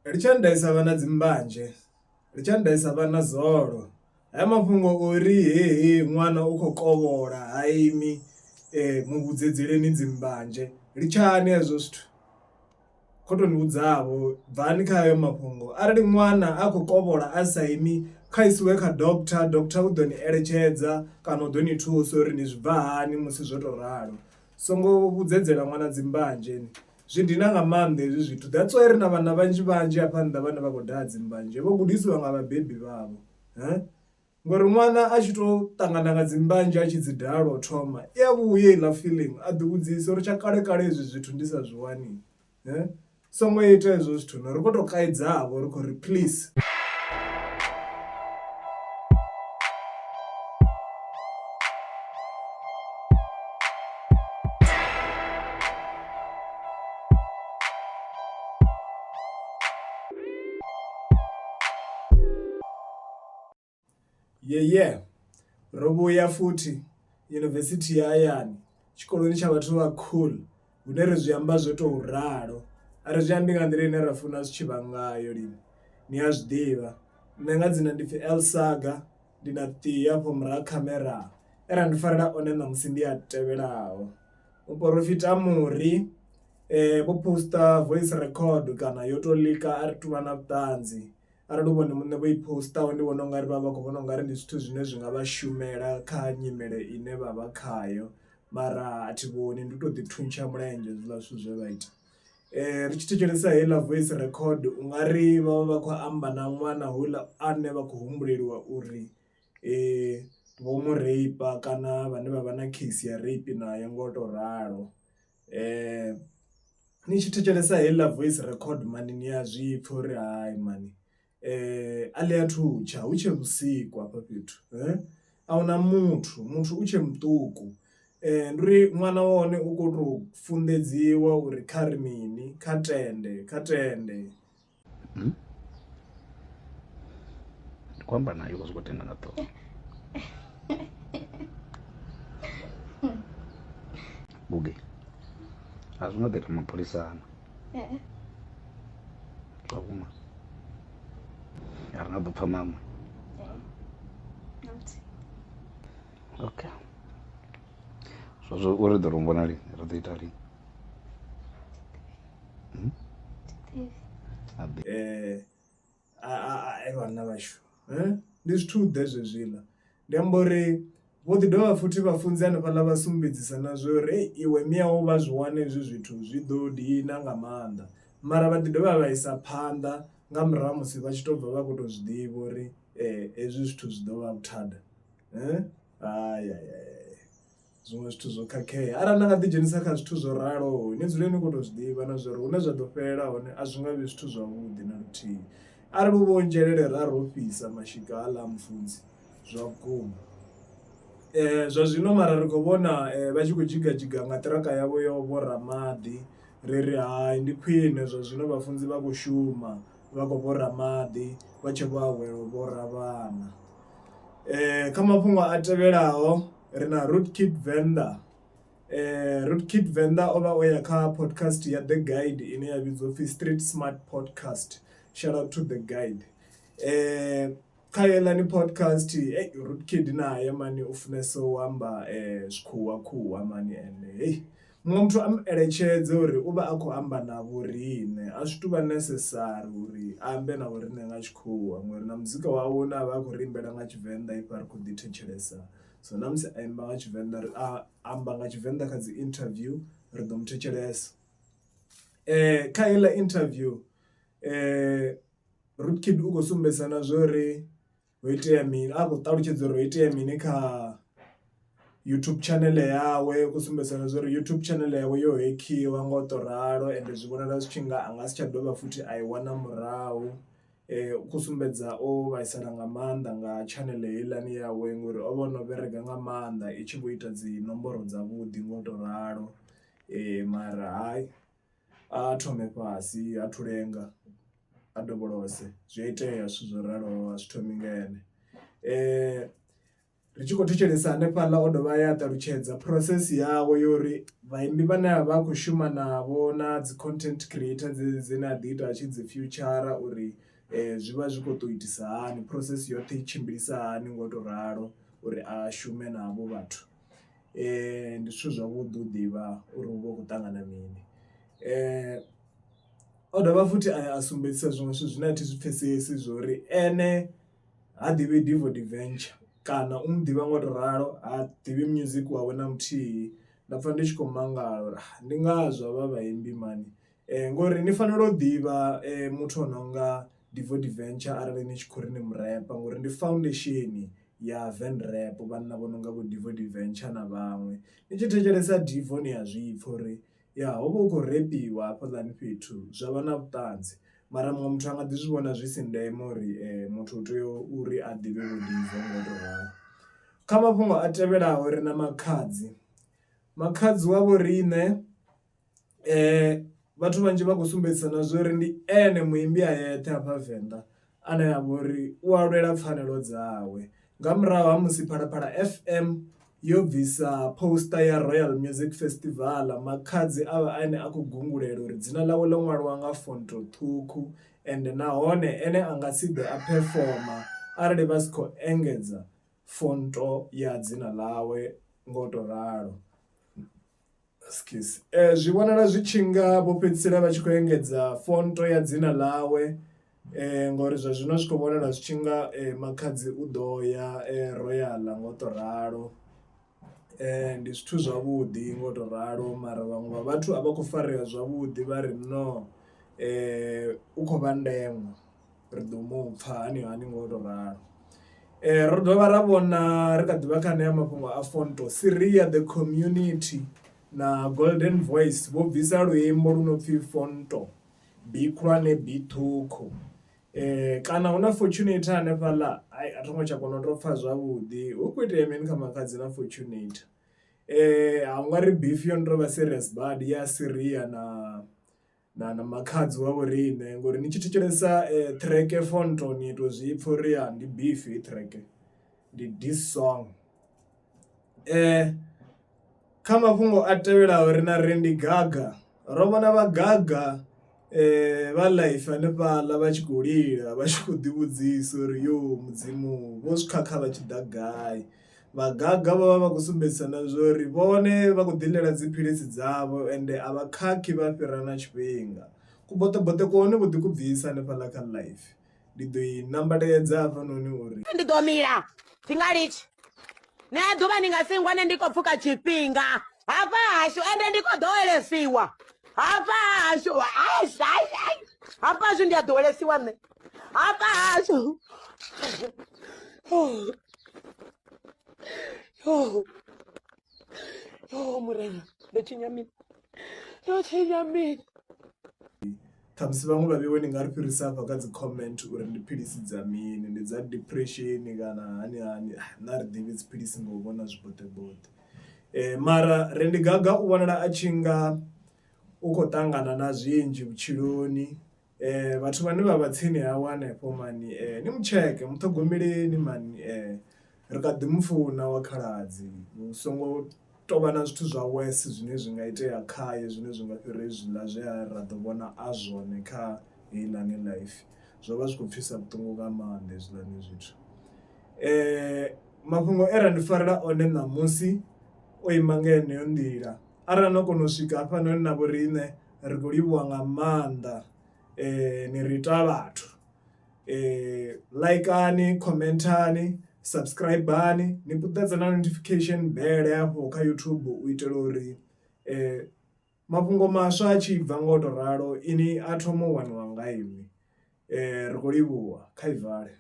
ri tshi ndaisa vhana dzimbanje, ri tshi ndaisa vhana zolo. Haya mafhungo ori he ṅwana u khou kovhola ha imi muvhudzedzeleni dzimbanje ri tshani hezwo zwithu. Khotoni vhudzavho bvani kha hayo mafhungo, arali ṅwana a khou kovhola a sa imi kha isiwe kha doctor u ḓo ni eletshedza kana u ḓo ni thusa uri ni zwi bva hani musi zwo to ralo. Songo vhudzedzela ṅwana dzimbanje zwi dina nga maanḓa hezwi zwithu, that's why ri na vhana vhanzhi hafha nnḓa vhane vha khou daha dzimbanje vho gudisiwa nga vhabebi vhavho. Ngori ṅwana a tshi to ṱangana nga dzimbanje a tshi dzi daha lwo thoma i ya vhuya iḽa feeling a ḓi vhudzisa uri tsha kale kale hezwi zwithu ndi sa zwi wani. Songo ita hezwo zwithu no ri khou tou kaidza ri khou ri please. Ro vhuya futhi yunivesithi ya hayani tshikoloni tsha vhathu vha cool hune ri zwi amba zwo tou ralo. A ri zwi ambi nga nḓila ine ra funa zwi tshi vha ngayo lini ni a zwi ḓivha. Nṋe nga dzina ndi pfhi Elsaga, ndi na ḓi hafho murahu khamera era ndi farela one ṋamusi ndi a tevhelaho. Muporofita muri vho poster voice record kana yo to lika a ri tuvha na vhuṱanzi, arali u vhone muṋe vho i poster ndi vhona ungari vha khou vhona ungari ndi zwithu zwine zwi nga vha shumela kha nyimele ine vha vha khayo, mara a thi vhoni ndi to ḓi thuntsha mulenzhe zwiḽa zwithu zwe vha ita. Ri tshi thetshelesa heiḽa voice record ungari vha vha vha khou amba na ṅwana houḽa ane vha khou humbuleliwa uri vho mu reipa kana vhane vha vha na case ya rape naye ngo to ralo. Ni tshi thetshelesa heiḽa voice record mani ni a zwipfa uri hayi mani a ḽi a thutsha hu tshe vhusiku hafha fhethu. Ahuna muthu u tshe muṱuku, ndi uri ṅwana wa hone u khou tou funḓedziwa uri kha ri mini kha tende. Ndi khou amba nayo vha zwi khou tenda nga ṱhoho. Buge a zwi nga ḓi ita mapholisana zwavhuma a ri nga ḓo pfha mama. Okay, zwazwo uri ḓo ri vhona lini ri ḓo ita lini? Vhana vhashu ndi zwithu ḓe zwezwiḽa, ndi amba uri vho ḓi dovha futhi vha funzi hanefhaḽa vha sumbedzisa na zwo uri iwe miyau vha zwi wane hezwi zwithu zwi ḓo dina nga maanḓa, mara vha ḓi dovha vha isa phanḓa nga murahu ha musi vha tshi to bva vha khou tou zwi ḓivha uri hezwi zwithu zwi ḓo vha vhuthada. Zwiṅwe zwithu zwo khakhea arali na nga ḓi dzhenisa kha zwithu zwo raloho ni dzule ni khou tou zwi ḓivha na zwori hune zwa ḓo fhelela hone a zwi nga vhi zwithu zwavhuḓi na luthihi. Arali u vho nzhelele ra ro fhisa mashika haḽa mufunzi zwa vhukuma. Zwa zwino mara ri khou vhona vha tshi khou dzhiga nga ṱiraka yavho yo vhora maḓi, ri ri hayi ndi khwine zwa zwino vhafunzi vha khou shuma vha khou vhora maḓi vha tshe vho awela u vhora vhana. Kha mafhungo a tevhelaho ri na Rootkid Venda. Rootkid Venda o vha o ya kha podcast ya The Guide ine ya vhidzwa upfhi Street Smart Podcast. Shout out to The Guide. Kha heiḽani podcast Rootkid naye mani u funesa u amba zwikhuwa mani ende muṅwe muthu a mu eletshedze uri u vha a khou amba na vhoriṋe a zwi tuvha necessary uri a ambe na vhoriṋe nga tshikhuwa ngori na muzika wawe une a vha a khou ri imbela nga Tshivenḓa ifha ri khou ḓi thetshelesa. So na musi a imba nga Tshivenḓa a amba nga Tshivenḓa kha dzi interview ri ḓo mu thetshelesa. Kha heiḽa interview Rootkid u khou sumbedzisa na zwori ho itea mini, a khou ṱalutshedza uri ho itea mini kha YouTube channel yawe, u khou sumbedzisa na zwori YouTube channel yawe yo hekhiwa nga u to ralo ende zwi vhonala zwi tshi nga anga si tsha dovha futhi a i wana murahu. U khou sumbedza o vhaisala nga maanḓa nga channel heiḽani yawe ngori o vha o no vherega nga maanḓa i tshi vho ita dzi nomboro dzavhuḓi nga u to ralo. Mara hayi a thome fhasi ha thu lenga a dovholose zwi a itea zwithu zwo raloho a zwi thomi nga ene. ri tshi khou thetshelesa hanefhaḽa o dovha ya ṱalutshedza process yawe yori vhaimbi vhane vha khou shuma navho na dzi content creator dzine a ḓi ita a tshi dzi future uri zwi vha zwi khou tou itisa hani, process yoṱhe i tshimbilisa hani ngo to ralo uri a shume navho vhathu. Ndi zwithu zwavhuḓi u ḓivha uri hu vha hu khou ṱangana mini. O dovha futhi a sumbedzisa zwiṅwe zwithu zwine a thi zwi pfhesesi zwori ene ha ḓivhi Divo Diventure kana u muḓivha ngo to ralo ha ḓivhi music wawe na muthihi. Nda pfha ndi tshi khou mangala uri ndi ngazwo vha vhaimbi mani, ngori ni fanela u ḓivha muthu o nonga Divo Diventure arali ni tshi khou ri ni murapa, ngori ndi foundation ya Venrap vhanna vho nonga vho Divo Diventure na vhaṅwe. Ni tshi thetshelesa Divo ni a zwipfha uri ya ho vha hu khou repiwa hafhaḽani fhethu zwa vha na vhuṱanzi, mara muṅwe muthu a nga ḓi zwi vhona zwi si ndeme uri muthu u tea uri a ḓivhe vho Divo ngo to ralo. Kha mafhungo a tevhelaho ri na Makhadzi wa vho riṋe, vhathu vhanzhi vha khou sumbedzisa na zwa uri ndi ene muimbi a yeṱhe hafha Venḓa ane a vha uri u a lwela pfhanelo dzawe. Nga murahu ha musi Phalaphala FM yo bvisa poster ya Royal Music Festival, Makhadzi a vha ane a khou gungulela uri dzina ḽawe ḽo ṅwaliwa nga fonto ṱhukhu ende nahone ene a nga si ḓe a performa arali vha si khou engedza fonto ya dzina ḽawe ngo to ralo. Zwi vhonala zwi tshi nga vho fhedzisela vha tshi khou engedza fonto ya dzina ḽawe, ngori zwa zwino zwi khou vhonala zwi tshi nga Makhadzi u ḓo ya Royal ngo to ralo. Ndi zwithu zwavhuḓi ngo to ralo, mara vhaṅwe vha vhathu a vha khou farea zwavhuḓi vha ri no u khou vha ndeṅwa ri ḓo mupfha hani hani ngo to ralo. Ro dovha ra vhona ri kha ḓivha kha anea mafhungo a fonto, Siria the Community na Golden Voice vho bvisa luimbo lu no pfhi Fonto, B khulwane B ṱhukhu. Kana hu na Fortunate hanefhaḽa a thi ngo tsha kona u tou pfha zwavhuḓi hu khou itea mini kha Makhadzi na Fortunate. A u nga ri beef yo no tou vha serious badi ya Siria na Makhadzi wa vho riṋe, ngori ni tshi thetshelesa track Fonto ni to zwi pfha uri ya ndi beef i track, ndi diss song. Kha mafhungo a tevhelaho ri na Randy Gaga, ro vhona vha Gaga vha life hanefhaḽa vha tshi khou lila vha tshi khou ḓivhudzisa uri yo mudzimu vho zwi khakha vha tshi ḓa gai. Vha Gaga vha vha vha khou sumbedzisa na zwa uri vhone vha khou ḓilela dziphilisi dzavho ende a vha khakhi vha fhira na tshifhinga. Kuboṱeboṱe kone vho ḓi ku bvisa hanefhaḽa kha life. Ndi ḓo i nambatedza hafhanoni uri ndi ḓo mila thinga litshi ne ḓuvha ni nga si ngwane ndi khou pfhuka tshifhinga hafha hashu ende ndi khou ḓowelesiwa hafha hashu. Hafha hashu ndi a ḓowelesiwa nṋe hafha hashu. Murena ndo tshinya mini, ndo tshinya mini. Khamusi vhaṅwe vha vheiwe ni nga ri fhirisa hafha kha dzi comment uri ndi philisi dza mini, ndi dza depression kana hani hani, na ri ḓivhi dziphilisi nga u vhona zwiboṱeboṱe. Mara Randy Gaga u vhonala a tshi nga u khou ṱangana na zwinzhi vhutshiloni. Vhathu vhane vha vha tsini hawe hanefho mani ni mutsheke muṱhogomeleni mani, ri kha ḓi mufuna wa khaladzi, hu songo tovha na zwithu zwa wese zwine zwi nga itea khaye zwine zwi nga fhira hezwiḽa zwe ra ḓo vhona a zwone kha heiḽani life. Zwo vha zwi khou pfhisa vhuṱungu nga maanḓa hezwiḽani zwithu. Mafhungo ra ndi farela one ṋamusi o ima nga heneyo nḓila, arali no kona u swika hafhanoni na vho riṋe ri khou livhuwa nga maanḓa. Ni ri ita vhathu, likeani, commentani, subscribeani, ni puṱedze na notification bell hafho kha YouTube u itela uri mafhungo maswa a tshi bva nga u to ralo ini a thoma u waniwa nga iṅwi. Ri khou livhuwa, kha i vale.